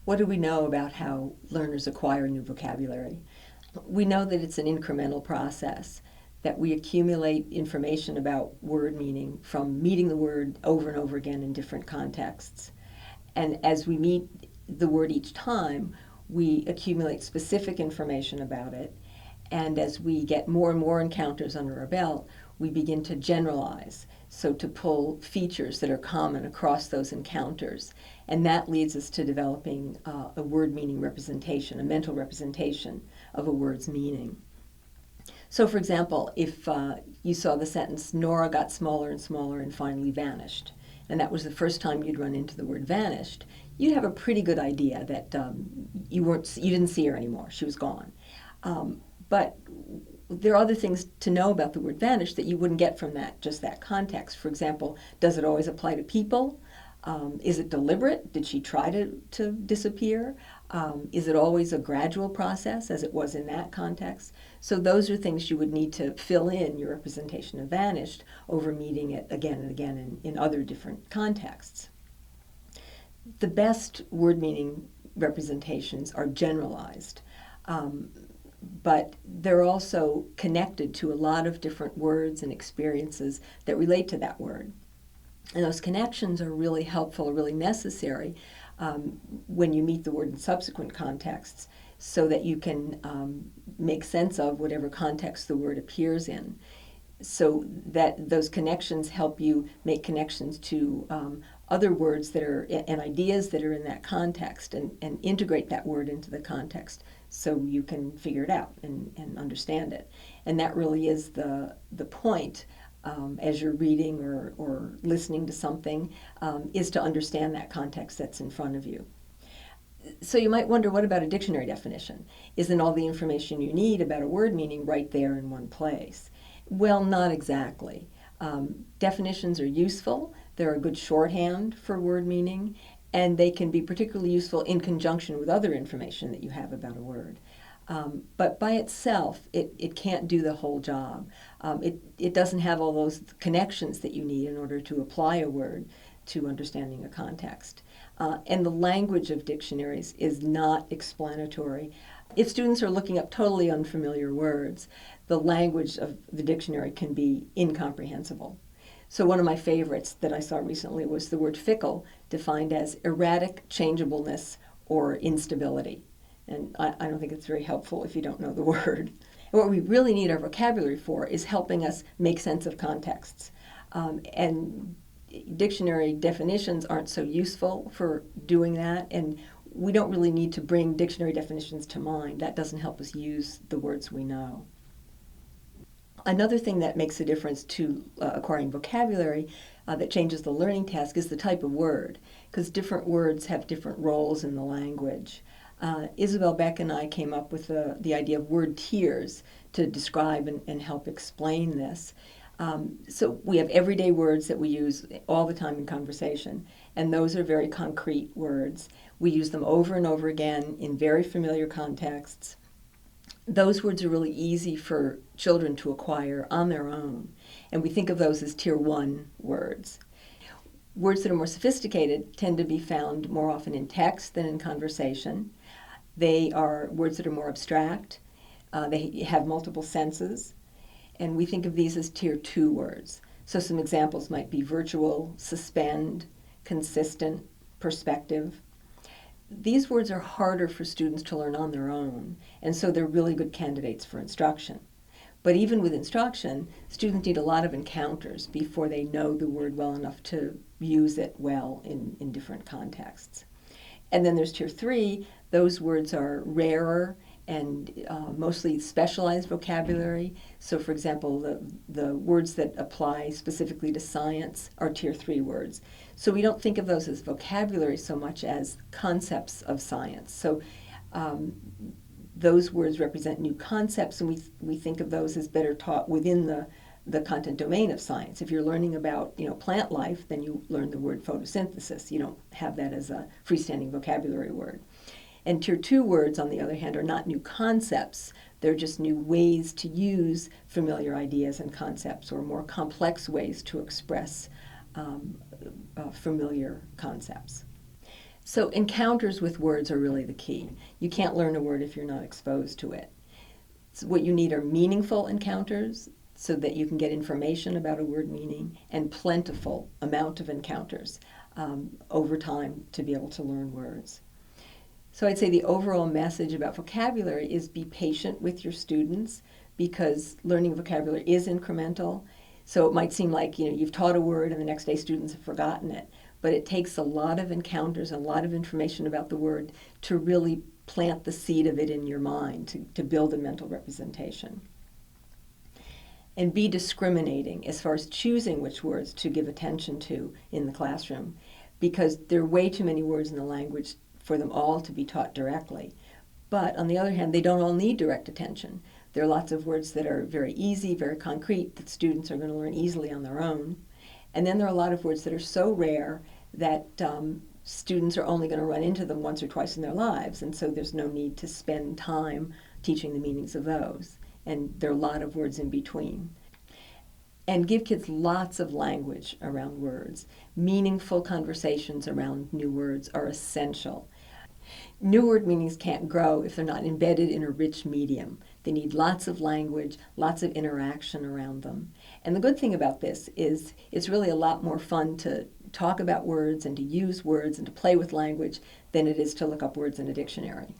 What do we know about how learners acquire new vocabulary? We know that it's an incremental process, that we accumulate information about word meaning from meeting the word over and over again in different contexts. And as we meet the word each time, we accumulate specific information about it. And as we get more and more encounters under our belt, we begin to generalize, so to pull features that are common across those encounters. And that leads us to developing a word meaning representation, a mental representation of a word's meaning. So for example, if you saw the sentence, Nora got smaller and smaller and finally vanished, and that was the first time you'd run into the word vanished, you'd have a pretty good idea that you didn't see her anymore, she was gone. But there are other things to know about the word vanish that you wouldn't get from just that context. For example, does it always apply to people? Is it deliberate? Did she try to disappear? Is it always a gradual process, as it was in that context? So those are things you would need to fill in your representation of vanished over meeting it again and again in other different contexts. The best word meaning representations are generalized. But they're also connected to a lot of different words and experiences that relate to that word. And those connections are really helpful, really necessary when you meet the word in subsequent contexts, so that you can make sense of whatever context the word appears in. So that those connections help you make connections to other words that are and ideas that are in that context, and integrate that word into the context so you can figure it out and understand it. And that really is the point as you're reading or listening to something, is to understand that context that's in front of you. So you might wonder, what about a dictionary definition? Isn't all the information you need about a word meaning right there in one place? Well, not exactly. Definitions are useful. They're a good shorthand for word meaning, and they can be particularly useful in conjunction with other information that you have about a word. But by itself, it can't do the whole job. It doesn't have all those connections that you need in order to apply a word to understanding a context. And the language of dictionaries is not explanatory. If students are looking up totally unfamiliar words, the language of the dictionary can be incomprehensible. So one of my favorites that I saw recently was the word fickle, defined as erratic changeableness or instability. And I don't think it's very helpful if you don't know the word. And what we really need our vocabulary for is helping us make sense of contexts. And dictionary definitions aren't so useful for doing that, and we don't really need to bring dictionary definitions to mind. That doesn't help us use the words we know. Another thing that makes a difference to acquiring vocabulary that changes the learning task is the type of word, because different words have different roles in the language. Isabel Beck and I came up with the idea of word tiers to describe and help explain this. So we have everyday words that we use all the time in conversation, and those are very concrete words. We use them over and over again in very familiar contexts. Those words are really easy for children to acquire on their own, and we think of those as tier 1 words. Words that are more sophisticated tend to be found more often in text than in conversation. They are words that are more abstract. They have multiple senses, and we think of these as tier 2 words. So some examples might be virtual, suspend, consistent, perspective. These words are harder for students to learn on their own, and so they're really good candidates for instruction. But even with instruction, students need a lot of encounters before they know the word well enough to use it well in different contexts. And then there's tier 3. Those words are rarer and mostly specialized vocabulary. So for example, the words that apply specifically to science are tier 3 words. So we don't think of those as vocabulary so much as concepts of science. So those words represent new concepts, and we think of those as better taught within the content domain of science. If you're learning about plant life, then you learn the word photosynthesis. You don't have that as a freestanding vocabulary word. And tier 2 words, on the other hand, are not new concepts. They're just new ways to use familiar ideas and concepts, or more complex ways to express familiar concepts. So encounters with words are really the key. You can't learn a word if you're not exposed to it. So what you need are meaningful encounters so that you can get information about a word meaning, and plentiful amount of encounters over time to be able to learn words. So I'd say the overall message about vocabulary is be patient with your students, because learning vocabulary is incremental. So it might seem like you've taught a word and the next day students have forgotten it, but it takes a lot of encounters and a lot of information about the word to really plant the seed of it in your mind, to build a mental representation. And be discriminating as far as choosing which words to give attention to in the classroom, because there are way too many words in the language for them all to be taught directly. But on the other hand, they don't all need direct attention. There are lots of words that are very easy, very concrete, that students are going to learn easily on their own. And then there are a lot of words that are so rare that students are only going to run into them once or twice in their lives, and so there's no need to spend time teaching the meanings of those. And there are a lot of words in between. And give kids lots of language around words. Meaningful conversations around new words are essential. New word meanings can't grow if they're not embedded in a rich medium. They need lots of language, lots of interaction around them. And the good thing about this is it's really a lot more fun to talk about words and to use words and to play with language than it is to look up words in a dictionary.